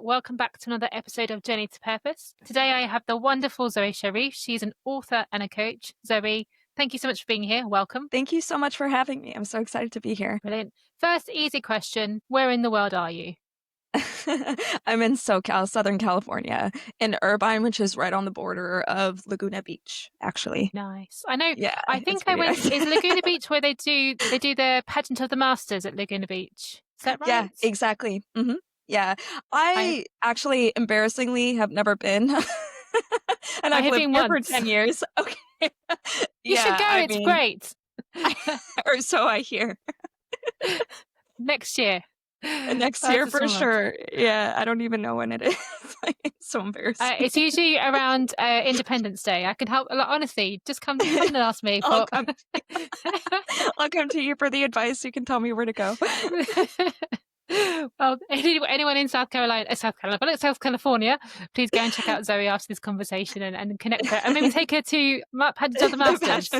Welcome back to another episode of Journey to Purpose. Today I have the wonderful Zoey Charif. She's an author and a coach. Zoey, thank you so much for being here. Welcome. Thank you so much for having me. I'm so excited to be here. Brilliant. First, easy question. Where in the world are you? I'm in SoCal, Southern California, in Irvine, which is right on the border of Laguna Beach, actually. Nice. I know. Yeah, I it's think I pretty went. nice. Is Laguna Beach where they do the pageant of the masters at Laguna Beach? Is that right? Yeah, exactly. Yeah, I I actually embarrassingly have never been, and I've have lived been here for once. 10 years. Okay. You should go. I It's mean, great. or so I hear. Next year. Next That's year a for small one. sure. Yeah, I don't even know when it is. Like, it's so embarrassing. It's usually around Independence Day. I can help. Like, honestly, just come and ask me. I'll come. I'll come to you for the advice. You can tell me where to go. Well, anyone in South California, please go and check out Zoey after this conversation and connect her, and maybe take her to Pageant of the Masters.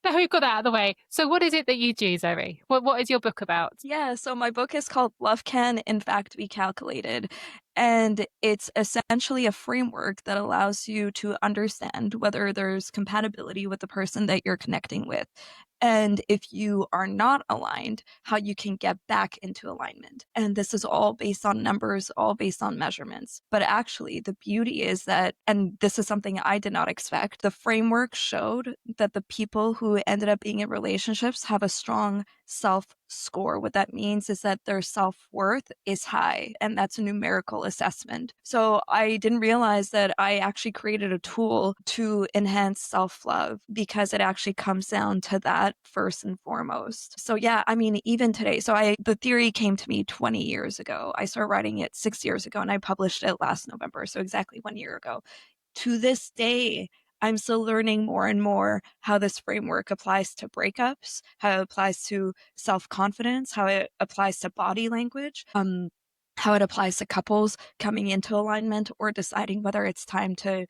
Now we've got that out of the way. So what is it that you do, Zoey? What is your book about? Yeah, so my book is called Love Can, in Fact, Be Calculated. And it's essentially a framework that allows you to understand whether there's compatibility with the person that you're connecting with. And if you are not aligned, how you can get back into alignment. And this is all based on numbers, all based on measurements. But actually, the beauty is that, and this is something I did not expect, the framework showed that the people who ended up being in relationships have a strong self score. What that means is that their self worth is high, and that's a numerical assessment. So I didn't realize that I actually created a tool to enhance self love because it actually comes down to that first and foremost. So yeah, I mean, even today, the theory came to me 20 years ago. I started writing it 6 years ago, and I published it last November, so exactly 1 year ago. To this day, I'm still learning more and more how this framework applies to breakups, how it applies to self-confidence, how it applies to body language, how it applies to couples coming into alignment or deciding whether it's time to,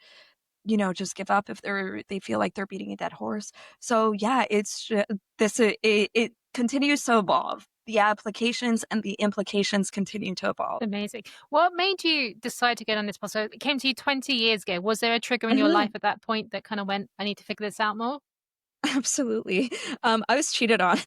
just give up if they feel like they're beating a dead horse. So yeah, it continues to evolve. The applications and the implications continue to evolve. Amazing. What made you decide to get on this process? So it came to you 20 years ago. Was there a trigger in your life at that point that kind of went, I need to figure this out more? Absolutely. I was cheated on.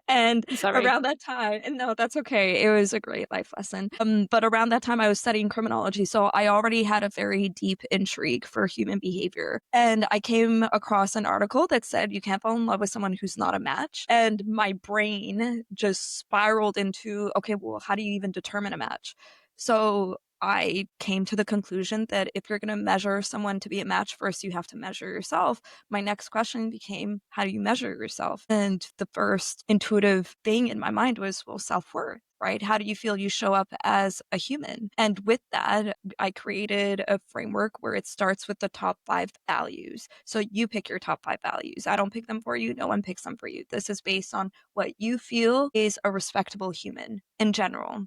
And Sorry. around that time, and no, that's okay. It was a great life lesson. But around that time, I was studying criminology. So I already had a very deep intrigue for human behavior. And I came across an article that said you can't fall in love with someone who's not a match. And my brain just spiraled into, okay, well, how do you even determine a match? So I came to the conclusion that if you're going to measure someone to be a match, first you have to measure yourself. My next question became, how do you measure yourself? And the first intuitive thing in my mind was, well, self-worth, right? How do you feel you show up as a human? And with that, I created a framework where it starts with the top 5 values. So you pick your top 5 values. I don't pick them for you. No one picks them for you. This is based on what you feel is a respectable human in general.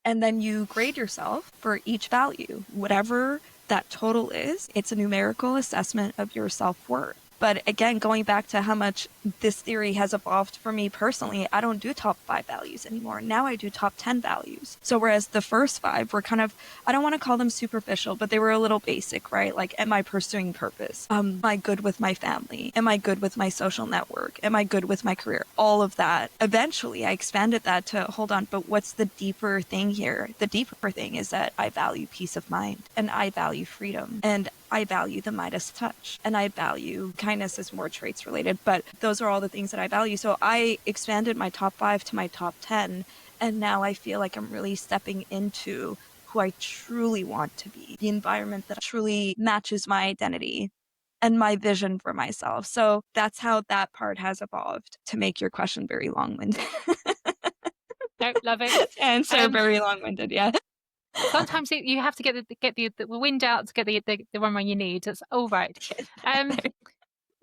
And then you grade yourself for each value. Whatever that total is, it's a numerical assessment of your self-worth. But again, going back to how much this theory has evolved for me personally, I don't do top 5 values anymore. Now I do top 10 values. So whereas the first 5 were kind of, I don't want to call them superficial, but they were a little basic, right? Like, am I pursuing purpose? Am I good with my family? Am I good with my social network? Am I good with my career? All of that. Eventually, I expanded that to, hold on, but what's the deeper thing here? The deeper thing is that I value peace of mind, and I value freedom, and I value the Midas touch, and I value kindness is more traits related, but those are all the things that I value. So I expanded my top 5 to my top 10, and now I feel like I'm really stepping into who I truly want to be, the environment that truly matches my identity and my vision for myself. So that's how that part has evolved, to make your question very long-winded. No, love it. Answer very long-winded, yeah. Sometimes you have to get the wind out to get the runway you need. It's all right.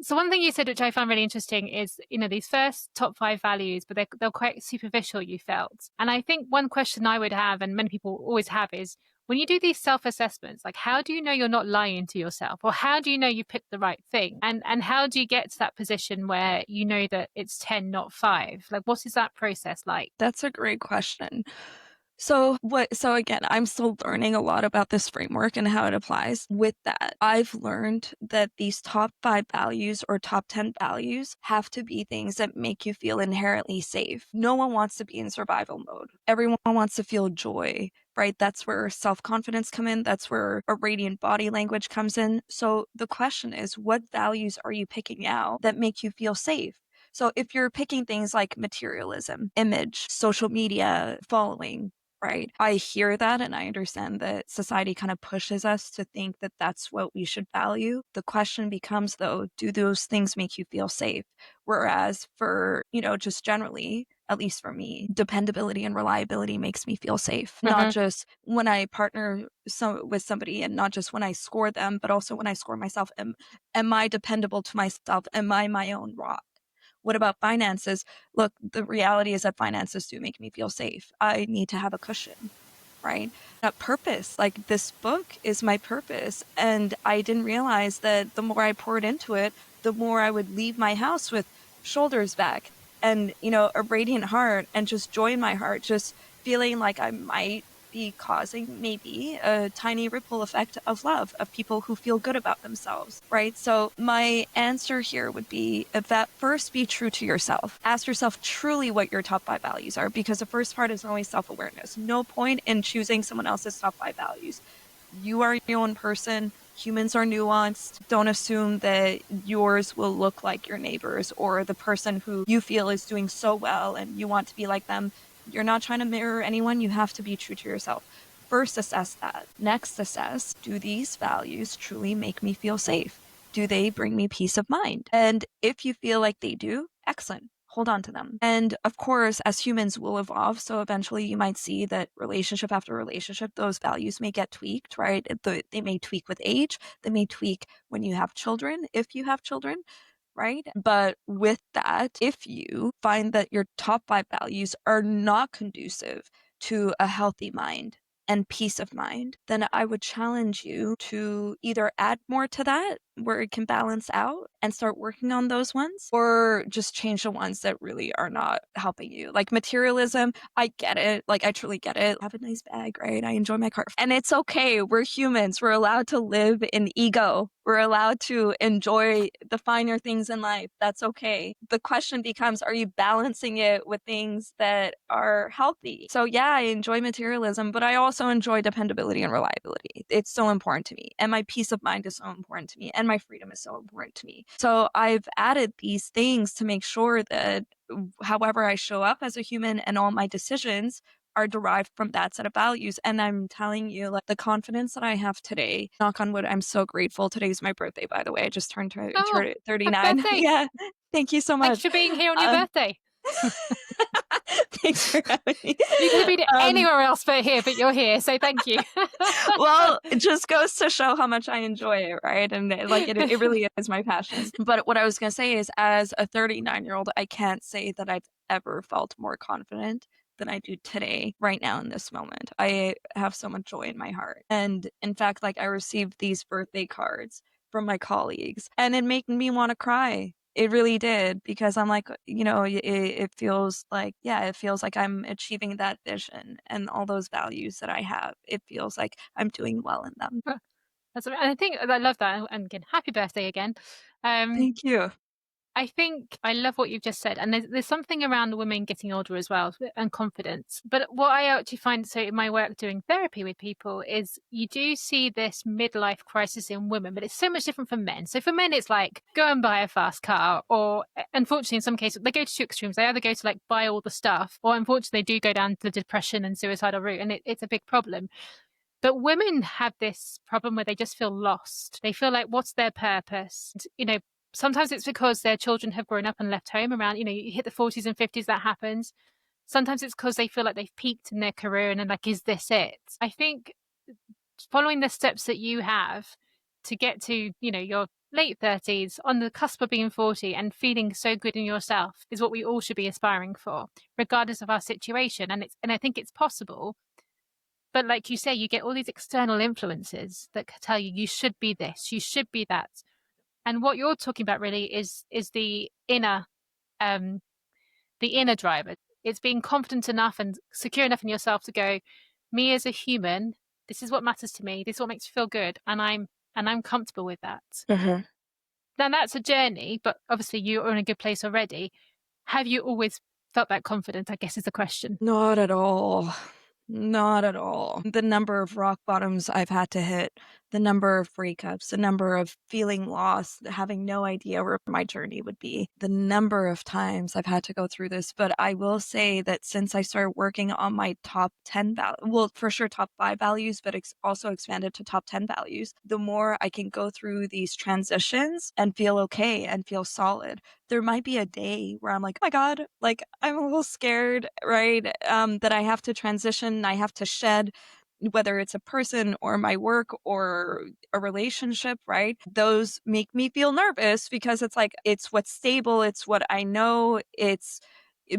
So one thing you said, which I found really interesting, is these first top 5 values, but they're quite superficial. You felt, and I think one question I would have, and many people always have, is when you do these self-assessments, like how do you know you're not lying to yourself, or how do you know you picked the right thing, and how do you get to that position where you know that it's 10 not 5? Like, what is that process like? That's a great question. So again, I'm still learning a lot about this framework and how it applies. With that, I've learned that these top 5 values or top 10 values have to be things that make you feel inherently safe. No one wants to be in survival mode. Everyone wants to feel joy, right? That's where self-confidence come in. That's where a radiant body language comes in. So the question is, what values are you picking out that make you feel safe? So if you're picking things like materialism, image, social media, following, right? I hear that and I understand that society kind of pushes us to think that that's what we should value. The question becomes, though, do those things make you feel safe? Whereas for, just generally, at least for me, dependability and reliability makes me feel safe. Not just when I partner with somebody and not just when I score them, but also when I score myself. Am I dependable to myself? Am I my own rock? What about finances? Look, the reality is that finances do make me feel safe. I need to have a cushion, right? That purpose, like this book is my purpose. And I didn't realize that the more I poured into it, the more I would leave my house with shoulders back and, a radiant heart and just joy in my heart, just feeling like I might be causing maybe a tiny ripple effect of love of people who feel good about themselves, right? So my answer here would be that first, be true to yourself. Ask yourself truly what your top 5 values are, because the first part is always self-awareness. No point in choosing someone else's top 5 values. You are your own person. Humans are nuanced. Don't assume that yours will look like your neighbors or the person who you feel is doing so well and you want to be like them. You're not trying to mirror anyone. You have to be true to yourself. First, assess that. Next, assess, do these values truly make me feel safe? Do they bring me peace of mind? And if you feel like they do, excellent. Hold on to them. And of course, as humans will evolve, so eventually you might see that relationship after relationship, those values may get tweaked, right? They may tweak with age. They may tweak when you have children, if you have children, right? But with that, if you find that your top 5 values are not conducive to a healthy mind and peace of mind, then I would challenge you to either add more to that where it can balance out and start working on those ones, or just change the ones that really are not helping you. Like materialism, I get it. Like I truly get it. I have a nice bag, right? I enjoy my car. And it's okay. We're humans. We're allowed to live in ego. We're allowed to enjoy the finer things in life. That's okay. The question becomes, are you balancing it with things that are healthy? So yeah, I enjoy materialism, but I also enjoy dependability and reliability. It's so important to me. And my peace of mind is so important to me. And my freedom is so important to me. So I've added these things to make sure that however I show up as a human and all my decisions are derived from that set of values. And I'm telling you, like the confidence that I have today, knock on wood, I'm so grateful. Today's my birthday, by the way. I just turned Oh, happy 39. birthday. Yeah. Thank you so Thanks much. for being here on your birthday. Thanks for having me. You could have been anywhere else but here, but you're here, so thank you. Well, it just goes to show how much I enjoy it, right? And it really is my passion. But what I was going to say is, as a 39-year-old, I can't say that I've ever felt more confident than I do today, right now in this moment. I have so much joy in my heart. And in fact, like I received these birthday cards from my colleagues and it made me want to cry. It really did, because I'm like, it feels like, yeah, it feels like I'm achieving that vision and all those values that I have. It feels like I'm doing well in them. I think I love that. And again, happy birthday again. Thank you. I think I love what you've just said. And there's something around women getting older as well, and confidence. But what I actually find, so in my work doing therapy with people, is you do see this midlife crisis in women, but it's so much different for men. So for men, it's like, go and buy a fast car, or unfortunately, in some cases, they go to two extremes. They either go to like buy all the stuff, or unfortunately, they do go down the depression and suicidal route. And it's a big problem. But women have this problem where they just feel lost. They feel like, what's their purpose? Sometimes it's because their children have grown up and left home around, you hit the 40s and 50s, that happens. Sometimes it's because they feel like they've peaked in their career and then like, is this it? I think following the steps that you have to get to, your late 30s, on the cusp of being 40 and feeling so good in yourself is what we all should be aspiring for, regardless of our situation. And I think it's possible. But like you say, you get all these external influences that tell you you should be this, you should be that. And what you're talking about really is um, the inner driver. It's being confident enough and secure enough in yourself to go, me as a human, this is what matters to me. This is what makes me feel good, and I'm comfortable with that. Mm-hmm. Now that's a journey, but obviously you're in a good place already. Have you always felt that confident, I guess is the question. Not at all. Not at all. The number of rock bottoms I've had to hit, the number of breakups, the number of feeling lost, having no idea where my journey would be, the number of times I've had to go through this. But I will say that since I started working on my top 10 well, for sure top 5 values, but also expanded to top 10 values, the more I can go through these transitions and feel okay and feel solid. There might be a day where I'm like, oh my God, like I'm a little scared, right? That I have to transition, I have to shed, whether it's a person or my work or a relationship, right? Those make me feel nervous because it's like, it's what's stable, it's what I know, it's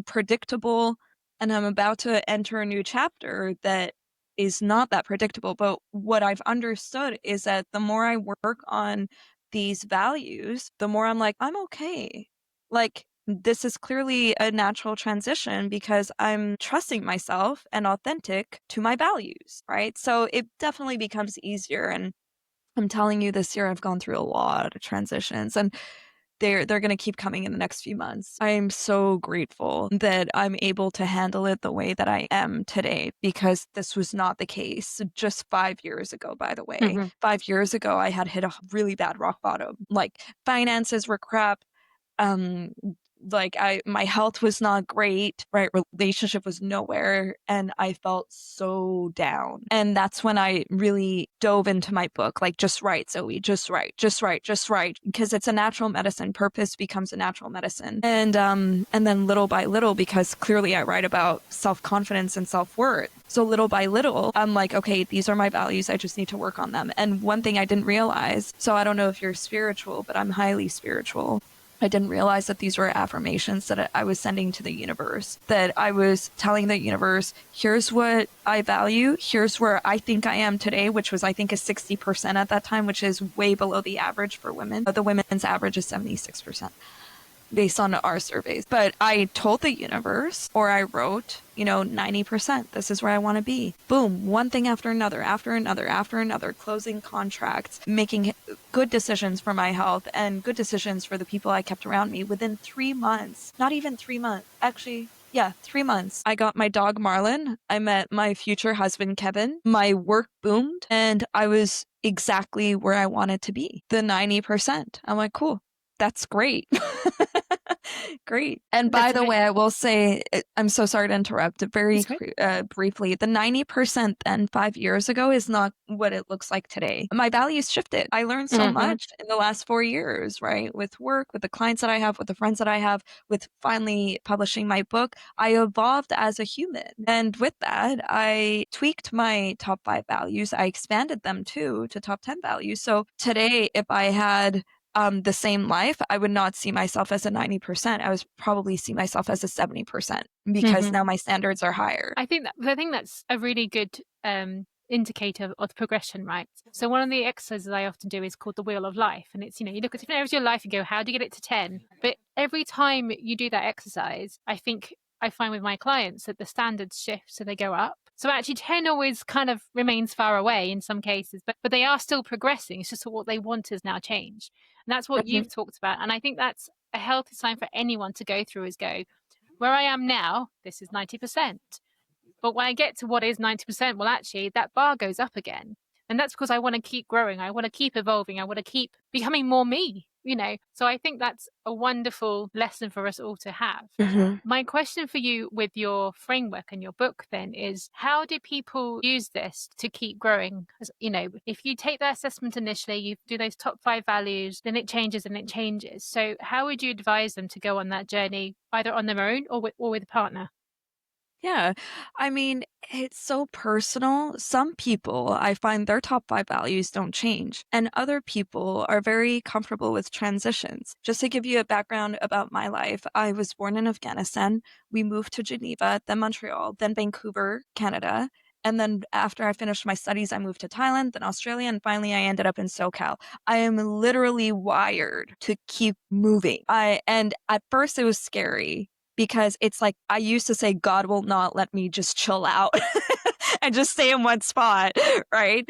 predictable. And I'm about to enter a new chapter that is not that predictable. But what I've understood is that the more I work on these values, the more I'm like, I'm okay. Like, this is clearly a natural transition because I'm trusting myself and authentic to my values, right? So it definitely becomes easier. And I'm telling you, this year I've gone through a lot of transitions, and they're going to keep coming in the next few months. I'm so grateful that I'm able to handle it the way that I am today, because this was not the case just 5 years ago, by the way. Mm-hmm. 5 years ago, I had hit a really bad rock bottom. Like, finances were crap. um like, my health was not great, right? Relationship was nowhere, and I felt so down. And that's when I really dove into my book, like, just write, Zoe, just write, just write, just write, because it's a natural medicine. Purpose becomes a natural medicine. And then little by little, because clearly I write about self-confidence and self-worth, so little by little, I'm like, okay, these are my values, I just need to work on them. And one thing I didn't realize, so I don't know if you're spiritual, but I'm highly spiritual. I didn't realize that these were affirmations that I was sending to the universe, that I was telling the universe, here's what I value, here's where I think I am today, which was, I think, a 60% at that time, which is way below the average for women. The women's average is 76%. Based on our surveys. But I told the universe, or I wrote, 90%, this is where I want to be. Boom, one thing after another, after another, after another, closing contracts, making good decisions for my health and good decisions for the people I kept around me. Within 3 months, not even 3 months, actually, yeah, 3 months, I got my dog Marlin. I met my future husband Kevin. My work boomed, and I was exactly where I wanted to be. The 90%. I'm like, cool. That's great. Great. And by the way, I will say, I'm so sorry to interrupt very briefly. The 90% then 5 years ago is not what it looks like today. My values shifted. I learned so much in the last 4 years, right? With work, with the clients that I have, with the friends that I have, with finally publishing my book. I evolved as a human. And with that, I tweaked my top 5 values. I expanded them too to top 10 values. So today, if I had the same life, I would not see myself as a 90%. I would probably see myself as a 70%, because now my standards are higher. I think that's a really good indicator of progression, right? So one of the exercises I often do is called the wheel of life. And it's, you look at different areas of your life and go, how do you get it to 10? But every time you do that exercise, I find with my clients that the standards shift, so they go up. So actually 10 always kind of remains far away in some cases, but they are still progressing. It's just that what they want has now changed. And that's what you've talked about. And I think that's a healthy sign for anyone to go through, is go, where I am now, this is 90%. But when I get to what is 90%, well, actually, that bar goes up again. And that's because I want to keep growing. I want to keep evolving. I want to keep becoming more me, So I think that's a wonderful lesson for us all to have. My question for you with your framework and your book then is, how do people use this to keep growing? If you take that assessment initially, you do those top 5 values, then it changes and it changes. So how would you advise them to go on that journey, either on their own or with a partner? Yeah. I mean, it's so personal. Some people, I find their top 5 values don't change, and other people are very comfortable with transitions. Just to give you a background about my life, I was born in Afghanistan. We moved to Geneva, then Montreal, then Vancouver, Canada. And then after I finished my studies, I moved to Thailand, then Australia, and finally I ended up in SoCal. I am literally wired to keep moving. And at first it was scary because it's like I used to say God will not let me just chill out and just stay in one spot, right?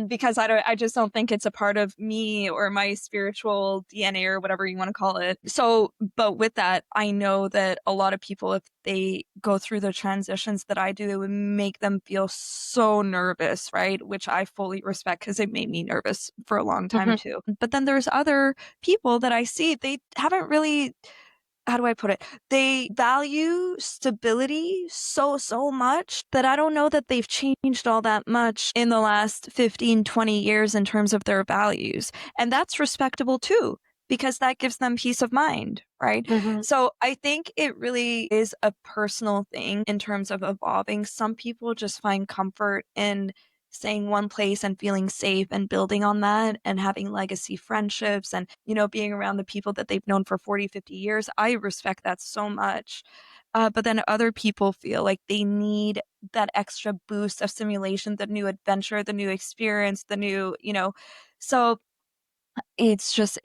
Because I just don't think it's a part of me or my spiritual DNA or whatever you want to call it. So, but with that, I know that a lot of people, if they go through the transitions that I do, it would make them feel so nervous, right? Which I fully respect because it made me nervous for a long time too. But then there's other people that I see, they haven't really, how do I put it? They value stability so much that I don't know that they've changed all that much in the last 15, 20 years in terms of their values. And that's respectable too, because that gives them peace of mind, right? So I think it really is a personal thing in terms of evolving. Some people just find comfort in staying one place and feeling safe and building on that and having legacy friendships and, being around the people that they've known for 40, 50 years. I respect that so much. But then other people feel like they need that extra boost of stimulation, the new adventure, the new experience, the new, so it's just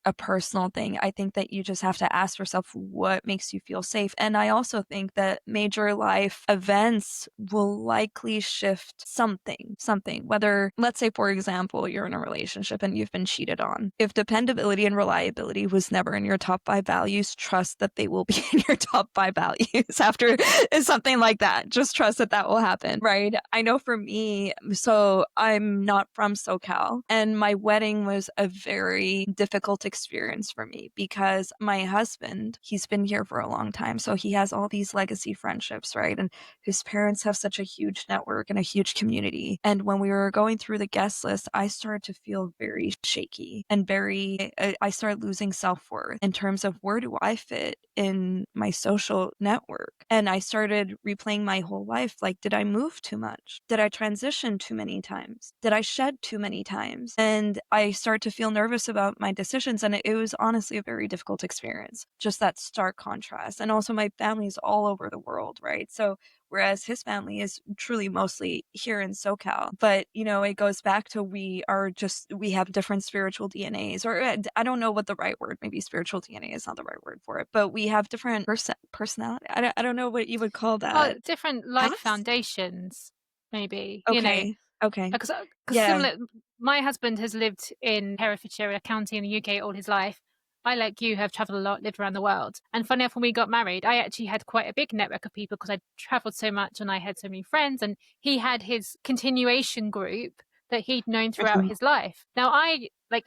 a personal thing. I think that you just have to ask yourself what makes you feel safe. And I also think that major life events will likely shift something. Whether, let's say, for example, you're in a relationship and you've been cheated on. If dependability and reliability was never in your top 5 values, trust that they will be in your top 5 values after something like that. Just trust that that will happen, right? I know for me, so I'm not from SoCal, and my wedding was a very difficult experience for me because my husband, he's been here for a long time. So he has all these legacy friendships, right? And his parents have such a huge network and a huge community. And when we were going through the guest list, I started to feel very shaky and I started losing self-worth in terms of where do I fit in my social network? And I started replaying my whole life. Like, did I move too much? Did I transition too many times? Did I shed too many times? And I started to feel nervous about my decisions. And it was honestly a very difficult experience, just that stark contrast. And also, my family's all over the world, right? So, whereas his family is truly mostly here in SoCal. But, it goes back to we have different spiritual DNAs, or I don't know what the right word, maybe spiritual DNA is not the right word for it, but we have different personality. I don't know what you would call Well, that. different life Paths? foundations, maybe, Okay. Okay. because Yeah. similar, my husband has lived in Herefordshire, a county in the UK, all his life. I, like you, have traveled a lot, lived around the world. And funny enough, when we got married, I actually had quite a big network of people because I traveled so much and I had so many friends. And he had his continuation group that he'd known throughout Mhm. his life. Now,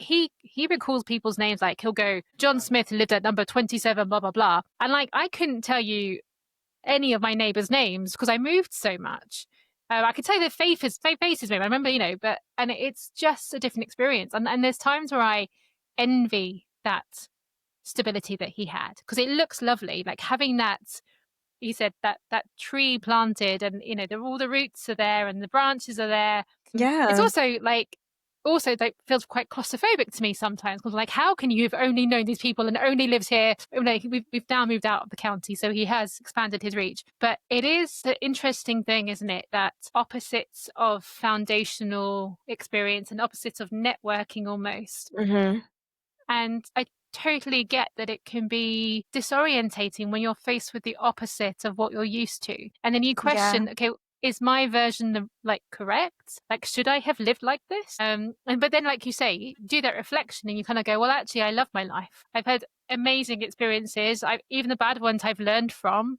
he recalls people's names, like he'll go, John Smith lived at number 27, blah, blah, blah. And like, I couldn't tell you any of my neighbors' names because I moved so much. I could tell their faces, maybe. I remember, and it's just a different experience. And there's times where I envy that stability that he had because it looks lovely, like having that. You said that tree planted, and all the roots are there and the branches are there. It's Yeah. also like feels quite claustrophobic to me sometimes because like how can you have only known these people and only lives here? We've now moved out of the county, so he has expanded his reach. But it is an interesting thing, isn't it, that opposites of foundational experience and opposites of networking almost. Mhm. And I totally get that it can be disorientating when you're faced with the opposite of what you're used to. And then you Yeah. question, okay, is my version correct? Like, should I have lived like this? But then, like you say, you do that reflection and you kind of go, well, actually, I love my life. I've had amazing experiences. Even the bad ones I've learned from.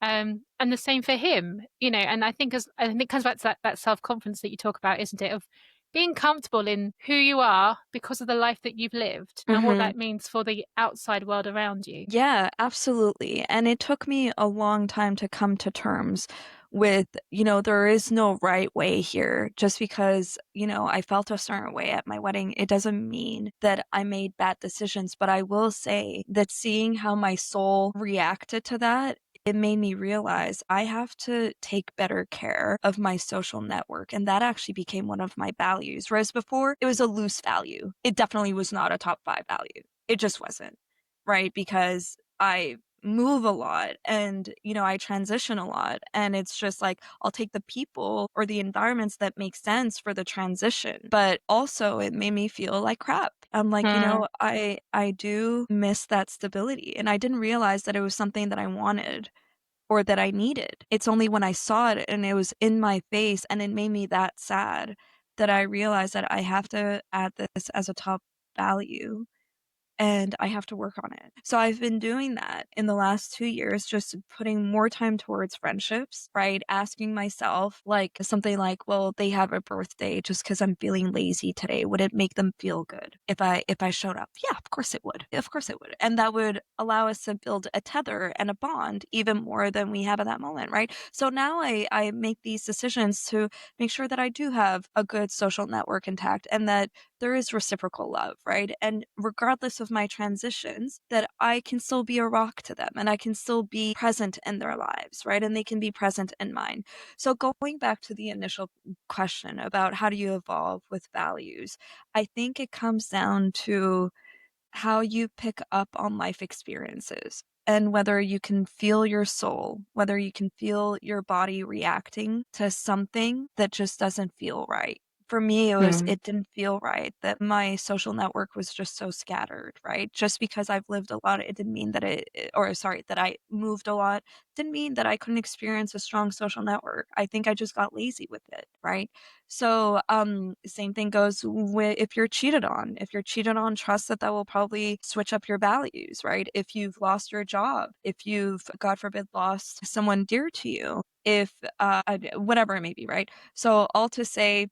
And the same for him, and I think it comes back to that self-confidence that you talk about, isn't it? Of being comfortable in who you are because of the life that you've lived and what Mhm. that means for the outside world around you. Yeah, absolutely. And it took me a long time to come to terms with, there is no right way here. Just because, I felt a certain way at my wedding, it doesn't mean that I made bad decisions. But I will say that seeing how my soul reacted to that, it made me realize I have to take better care of my social network. And that actually became one of my values. Whereas before, it was a loose value. It definitely was not a top 5 value. It just wasn't, right? Because move a lot and, I transition a lot. And it's just like I'll take the people or the environments that make sense for the transition. But also it made me feel like crap. I'm like, Mm. I do miss that stability. And I didn't realize that it was something that I wanted or that I needed. It's only when I saw it and it was in my face and it made me that sad that I realized that I have to add this as a top value and I have to work on it. So I've been doing that in the last 2 years, just putting more time towards friendships, right? Asking myself like something like, well, they have a birthday just because I'm feeling lazy today. Would it make them feel good if I showed up? Yeah, of course it would. Of course it would. And that would allow us to build a tether and a bond even more than we have at that moment, right? So now I make these decisions to make sure that I do have a good social network intact and that there is reciprocal love, right? And regardless of my transitions, that I can still be a rock to them and I can still be present in their lives, right? And they can be present in mine. So going back to the initial question about how do you evolve with values, I think it comes down to how you pick up on life experiences and whether you can feel your soul, whether you can feel your body reacting to something that just doesn't feel right. For me, Mm. it didn't feel right that my social network was just so scattered, right? Just because I've lived a lot, it didn't mean that or sorry, that I moved a lot, didn't mean that I couldn't experience a strong social network. I think I just got lazy with it, right? So, same thing goes with if you're cheated on. If you're cheated on, trust that that will probably switch up your values, right? If you've lost your job, if you've, God forbid, lost someone dear to you, if whatever it may be, right? So, all to say,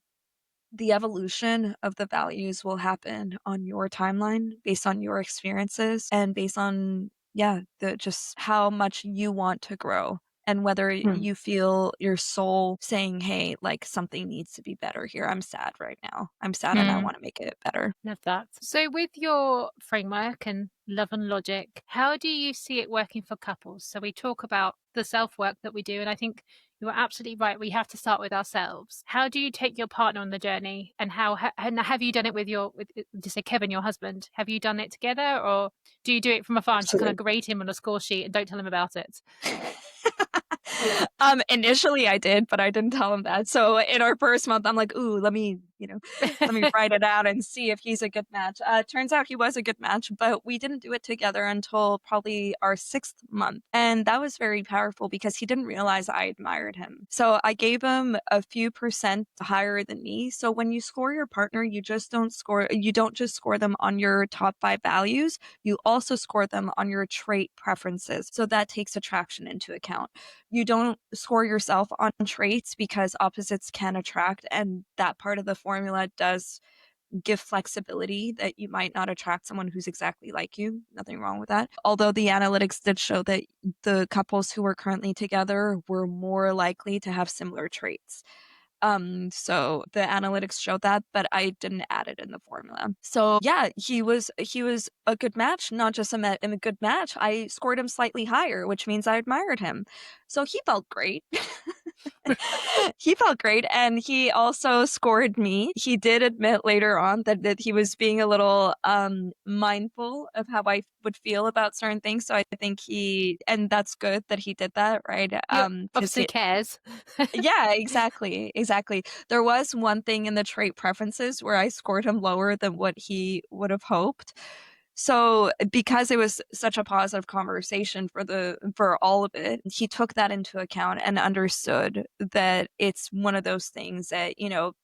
the evolution of the values will happen on your timeline based on your experiences and based on the just how much you want to grow and whether Mm. you feel your soul saying, hey, like something needs to be better here. I'm sad right now. I'm sad and I Mm. want to make it better. Love that. So, with your framework and love and logic, how do you see it working for couples? So, we talk about the self work that we do, and I think you're absolutely right. We have to start with ourselves. How do you take your partner on the journey, and and have you done it with just say Kevin, your husband? Have you done it together, or do you do it from afar and just kind of Absolutely. grade him on a score sheet and don't tell him about it? Initially I did, but I didn't tell him that. So in our first month, I'm like, ooh, let me write it out and see if he's a good match. Turns out he was a good match, but we didn't do it together until probably our 6th month. And that was very powerful because he didn't realize I admired him. So I gave him a few percent higher than me. So when you score your partner, you don't just score them on your top 5 values, you also score them on your trait preferences. So that takes attraction into account. You don't score yourself on traits because opposites can attract, and that part of the formula does give flexibility that you might not attract someone who's exactly like you. Nothing wrong with that. Although the analytics did show that the couples who were currently together were more likely to have similar traits. So the analytics showed that, but I didn't add it in the formula. So yeah, he was a good match, not just a good match. I scored him slightly higher, which means I admired him. So he felt great. He felt great, and he also scored me. He did admit later on that he was being a little mindful of how I would feel about certain things. So I think and that's good that he did that, right? He Because obviously cares. yeah, exactly, exactly. There was one thing in the trait preferences where I scored him lower than what he would have hoped. So, because it was such a positive conversation for all of it, he took that into account and understood that it's one of those things that,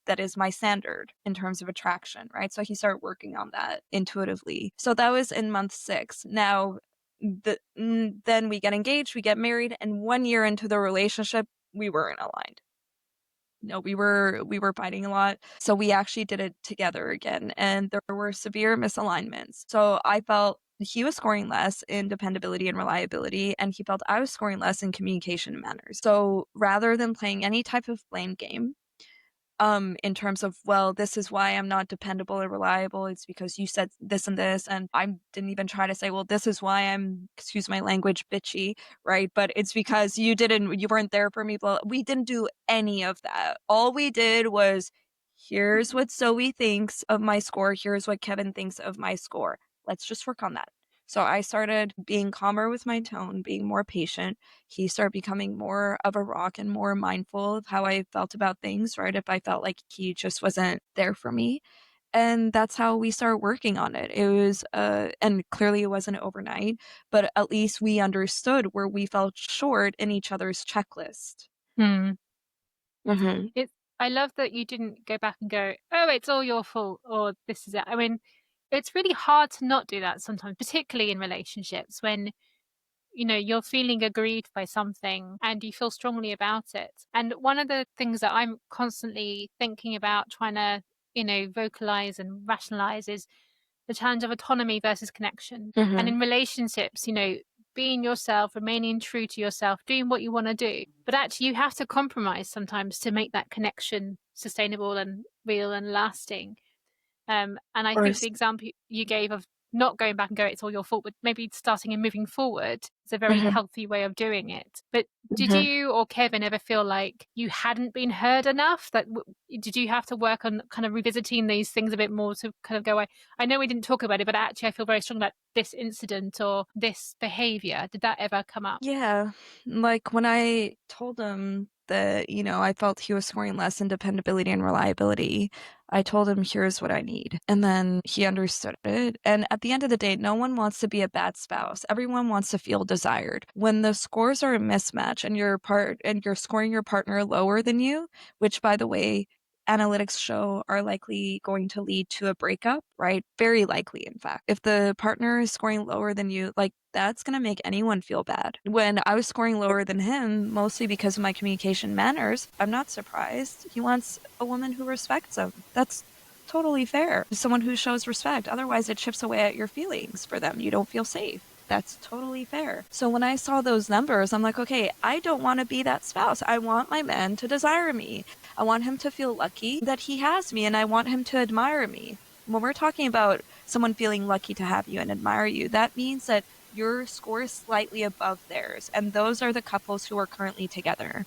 that is my standard in terms of attraction, right? So he started working on that intuitively. So that was in month 6. Now, then we get engaged, we get married, and 1 year into the relationship, we weren't aligned. No, we were fighting a lot. So we actually did it together again, and there were severe misalignments. So I felt he was scoring less in dependability and reliability, and he felt I was scoring less in communication and manners. So rather than playing any type of blame game, in terms of, well, this is why I'm not dependable and reliable, it's because you said this and this, and I didn't even try to say, well, this is why I'm, excuse my language, bitchy, right? But it's because you weren't there for me. But we didn't do any of that. All we did was, here's what Zoe thinks of my score, here's what Kevin thinks of my score, let's just work on that. So I started being calmer with my tone, being more patient. He started becoming more of a rock and more mindful of how I felt about things, right? If I felt like he just wasn't there for me. And that's how we started working on it. It was, and clearly it wasn't overnight, but at least we understood where we fell short in each other's checklist. Hmm. Hmm. It's I love that you didn't go back and go, "Oh, it's all your fault," or "This is it." I mean, it's really hard to not do that sometimes, particularly in relationships when, you're feeling aggrieved by something and you feel strongly about it. And one of the things that I'm constantly thinking about trying to, vocalize and rationalize is the challenge of autonomy versus connection. And Hmm. in relationships, being yourself, remaining true to yourself, doing what you want to do. But actually, you have to compromise sometimes to make that connection sustainable and real and lasting. And I think the example you gave of not going back and go, it's all your fault, but maybe starting and moving forward is a very Hmm. healthy way of doing it. But did Hmm. you or Kevin ever feel like you hadn't been heard enough? Did you have to work on kind of revisiting these things a bit more to kind of go, I know we didn't talk about it, but actually I feel very strong about this incident or this behavior. Did that ever come up? Yeah, like when I told him that, I felt he was scoring less in dependability and reliability, I told him, here's what I need. And then he understood it. And at the end of the day, no one wants to be a bad spouse. Everyone wants to feel desired. When the scores are a mismatch and you're scoring your partner lower than you, which by the way, analytics show are likely going to lead to a breakup, right? Very likely, in fact. If the partner is scoring lower than you, like that's going to make anyone feel bad. When I was scoring lower than him, mostly because of my communication manners, I'm not surprised. He wants a woman who respects him. That's totally fair. Someone who shows respect. Otherwise, it chips away at your feelings for them. You don't feel safe. That's totally fair. So when I saw those numbers, I'm like, okay, I don't want to be that spouse. I want my man to desire me. I want him to feel lucky that he has me, and I want him to admire me. When we're talking about someone feeling lucky to have you and admire you, that means that your score is slightly above theirs, and those are the couples who are currently together.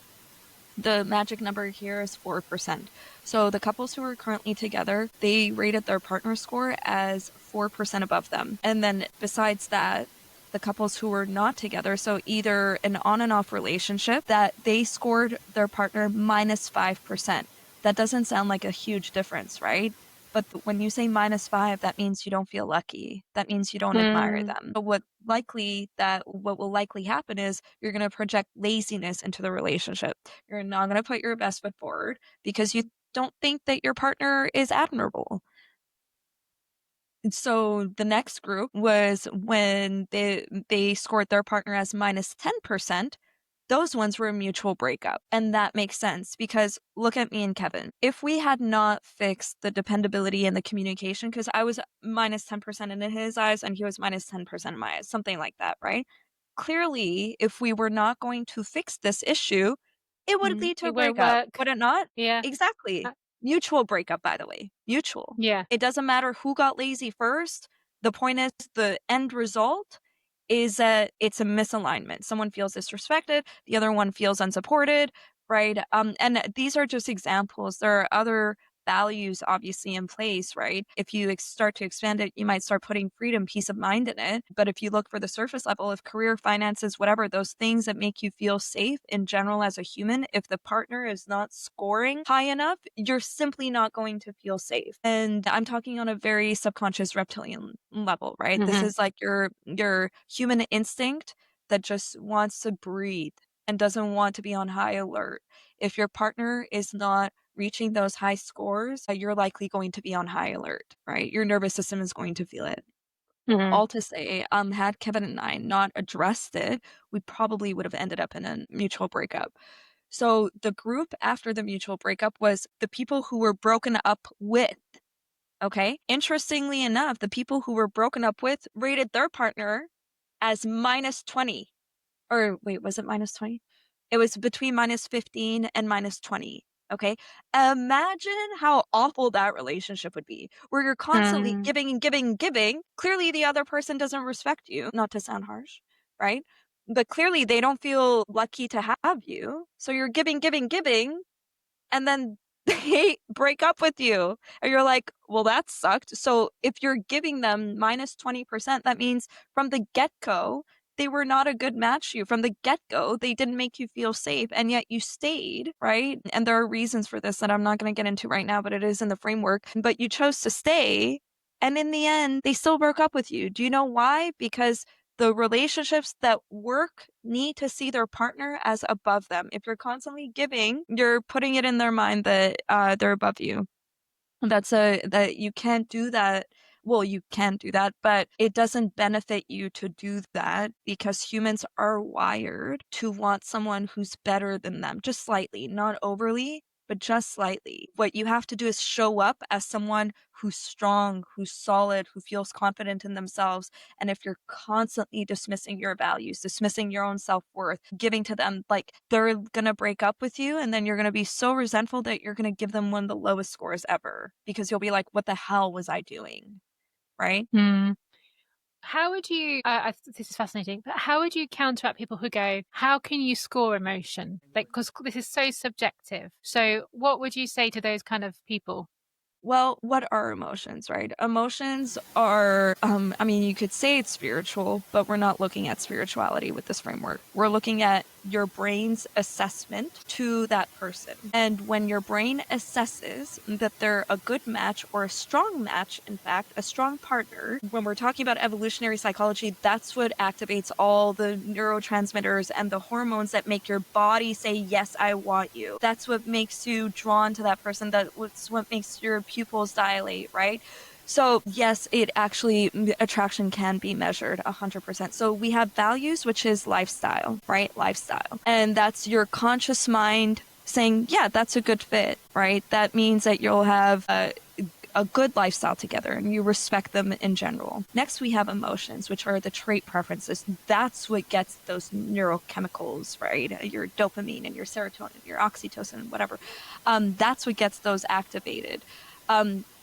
The magic number here is 4%. So the couples who are currently together, they rated their partner score as 4% above them. And then besides that, the couples who were not together, so either an on and off relationship, that they scored their partner minus 5%. That doesn't sound like a huge difference, right? But when you say minus 5, that means you don't feel lucky. That means you don't admire Mm, them. But what will likely happen is you're going to project laziness into the relationship. You're not going to put your best foot forward because you don't think that your partner is admirable. And so the next group was when they scored their partner as minus 10%. Those ones were a mutual breakup. And that makes sense because look at me and Kevin. If we had not fixed the dependability and the communication, because I was minus 10% in his eyes and he was minus 10% in my eyes, something like that, right? Clearly, if we were not going to fix this issue, it would lead to a it won't breakup, work. would it not? Yeah. Exactly. Uh, Mutual breakup, by the way. Mutual. yeah. It doesn't matter who got lazy first. The point is, the end result is that it's a misalignment. Someone feels disrespected, the other one feels unsupported, right? And these are just examples. There are other values obviously in place, right? If you start to expand it, you might start putting freedom, peace of mind in it. But if you look for the surface level of career, finances, whatever, those things that make you feel safe in general as a human, if the partner is not scoring high enough, you're simply not going to feel safe. And I'm talking on a very subconscious reptilian level, right? This Hmm. is like your human instinct that just wants to breathe and doesn't want to be on high alert. If your partner is not reaching those high scores, you're likely going to be on high alert, right? Your nervous system is going to feel it. Hmm. All to say, had Kevin and I not addressed it, we probably would have ended up in a mutual breakup. So the group after the mutual breakup was the people who were broken up with. Okay. Interestingly enough, the people who were broken up with rated their partner as minus 20. Or wait, was it minus 20? It was between minus 15 and minus 20. Okay. Imagine how awful that relationship would be, where you're constantly Mm. giving and giving and giving. Clearly, the other person doesn't respect you, not to sound harsh, right? But clearly, they don't feel lucky to have you. So you're giving, giving, giving. And then they break up with you. And you're like, well, that sucked. So if you're giving them minus 20%, that means from the get-go, they were not a good match for you. From the get-go, they didn't make you feel safe, and yet you stayed, right? And there are reasons for this that I'm not going to get into right now, but it is in the framework. But you chose to stay, and in the end, they still broke up with you. Do you know why? Because the relationships that work need to see their partner as above them. If you're constantly giving, you're putting it in their mind that they're above you. That you can't do that. Well, you can do that, but it doesn't benefit you to do that because humans are wired to want someone who's better than them, just slightly, not overly, but just slightly. What you have to do is show up as someone who's strong, who's solid, who feels confident in themselves. And if you're constantly dismissing your values, dismissing your own self-worth, giving to them, like they're gonna break up with you, and then you're gonna be so resentful that you're gonna give them one of the lowest scores ever because you'll be like, what the hell was I doing? Right? Hmm. How would you, this is fascinating, but how would you counteract people who go, how can you score emotion? Like, because this is so subjective. So, what would you say to those kind of people? Well, what are emotions, right? Emotions are, I mean, you could say it's spiritual, but we're not looking at spirituality with this framework. We're looking at your brain's assessment to that person. And when your brain assesses that they're a good match or a strong match, in fact, a strong partner, when we're talking about evolutionary psychology, that's what activates all the neurotransmitters and the hormones that make your body say, yes, I want you. That's what makes you drawn to that person. That's what makes your pupils dilate, right? So yes, it actually, attraction can be measured 100%. So we have values, which is lifestyle, right? Lifestyle. And that's your conscious mind saying, yeah, that's a good fit, right? That means that you'll have a good lifestyle together and you respect them in general. Next, we have emotions, which are the trait preferences. That's what gets those neurochemicals, right? Your dopamine and your serotonin, your oxytocin, whatever. That's what gets those activated.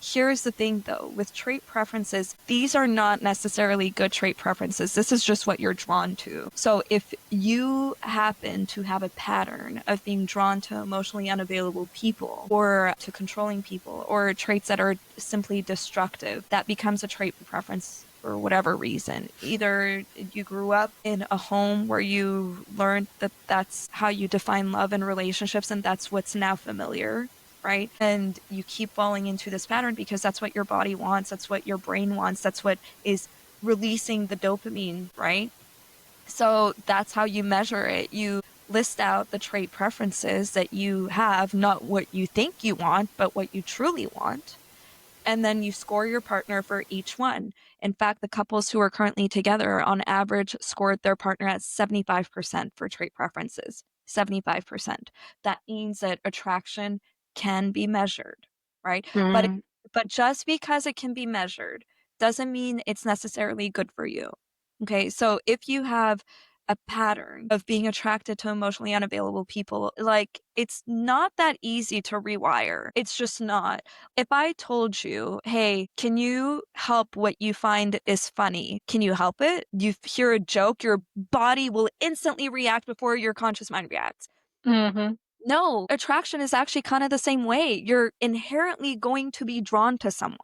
Here's the thing though, with trait preferences, these are not necessarily good trait preferences. This is just what you're drawn to. So if you happen to have a pattern of being drawn to emotionally unavailable people or to controlling people or traits that are simply destructive, that becomes a trait preference for whatever reason. Either you grew up in a home where you learned that that's how you define love and relationships and that's what's now familiar, right? And you keep falling into this pattern because that's what your body wants, that's what your brain wants, that's what is releasing the dopamine, right? So that's how you measure it. You list out the trait preferences that you have, not what you think you want, but what you truly want. And then you score your partner for each one. In fact, the couples who are currently together on average scored their partner at 75% for trait preferences. 75%. That means that attraction can be measured, right? Mm. But just because it can be measured doesn't mean it's necessarily good for you. Okay, so if you have a pattern of being attracted to emotionally unavailable people, like it's not that easy to rewire. It's just not. If I told you, hey, can you help what you find is funny? Can you help it? You hear a joke, your body will instantly react before your conscious mind reacts. Hmm. No, attraction is actually kind of the same way. You're inherently going to be drawn to someone.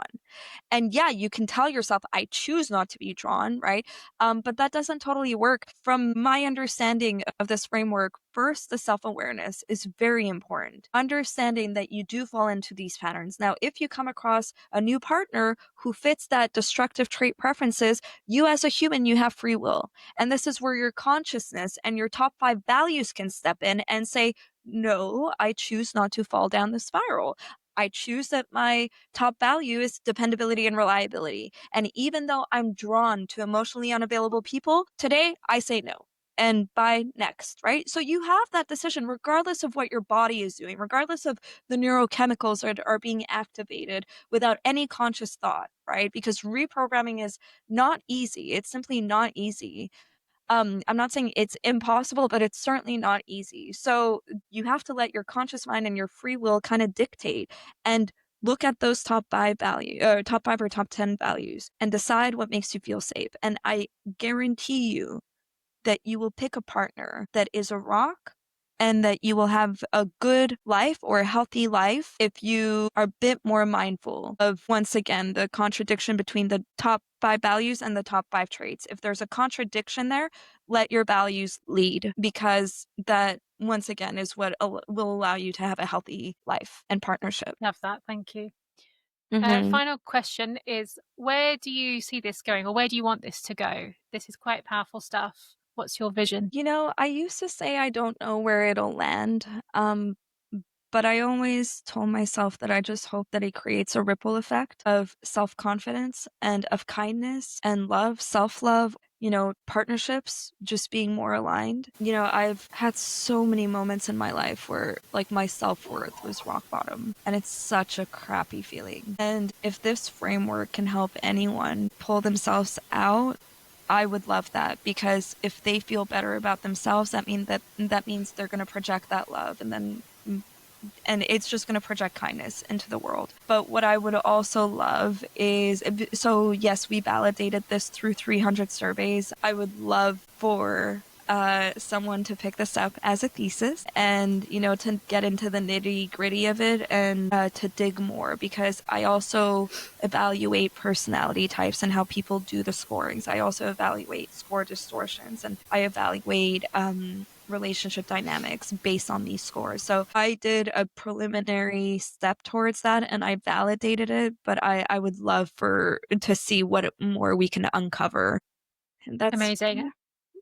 And yeah, you can tell yourself, I choose not to be drawn, right? But that doesn't totally work. From my understanding of this framework, first, the self awareness is very important. Understanding that you do fall into these patterns. Now, if you come across a new partner who fits that destructive trait preferences, you as a human, you have free will. And this is where your consciousness and your top 5 values can step in and say, no, I choose not to fall down the spiral. I choose that my top value is dependability and reliability. And even though I'm drawn to emotionally unavailable people, today I say no. And bye next, right? So you have that decision regardless of what your body is doing, regardless of the neurochemicals that are being activated without any conscious thought, right? Because reprogramming is not easy. It's simply not easy. I'm not saying it's impossible, but it's certainly not easy. So you have to let your conscious mind and your free will kind of dictate and look at those top 5 or top 10 values and decide what makes you feel safe. And I guarantee you that you will pick a partner that is a rock and that you will have a good life or a healthy life if you are a bit more mindful of, once again, the contradiction between the top 5 values and the top 5 traits. If there's a contradiction there, let your values lead, because that, once again, is what will allow you to have a healthy life and partnership. Love that. Thank you. Hmm. Final question is, where do you see this going, or where do you want this to go? This is quite powerful stuff. What's your vision? I used to say I don't know where it'll land, but I always told myself that I just hope that it creates a ripple effect of self-confidence and of kindness and love, self-love, partnerships just being more aligned. I've had so many moments in my life where like my self-worth was rock bottom, and it's such a crappy feeling. And if this framework can help anyone pull themselves out, I would love that, because if they feel better about themselves, that means they're going to project that love, and it's just going to project kindness into the world. But what I would also love is, so yes, we validated this through 300 surveys. I would love for someone to pick this up as a thesis and, to get into the nitty gritty of it and to dig more, because I also evaluate personality types and how people do the scorings. I also evaluate score distortions, and I evaluate relationship dynamics based on these scores. So I did a preliminary step towards that and I validated it, but I would love to see what more we can uncover. And that's Amazing.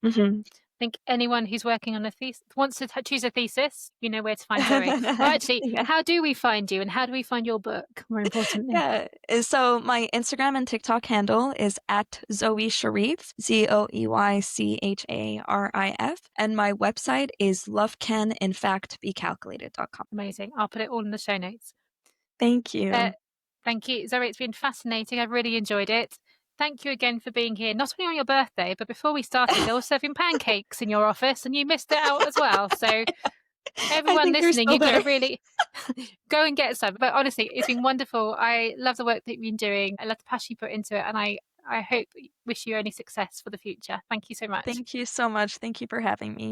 Mhm. I think anyone who's working on a thesis wants to choose a thesis, you know where to find Zoey. Well, actually, Yeah. how do we find you, and how do we find your book, more importantly? Yeah. So my Instagram and TikTok handle is at Zoey Charif, ZoeyCharif, and my website is lovecaninfactbecalculated.com. Amazing. I'll put it all in the show notes. Thank you. Thank you, Zoe. It's been fascinating. I've really enjoyed it. Thank you again for being here, not only on your birthday, but before we started, they were serving pancakes in your office and you missed it out as well. So I everyone think they're listening, still you've got to there. really go and get some. But honestly, it's been wonderful. I love the work that you've been doing. I love the passion you put into it. And I wish you only success for the future. Thank you so much. Thank you so much. Thank you for having me.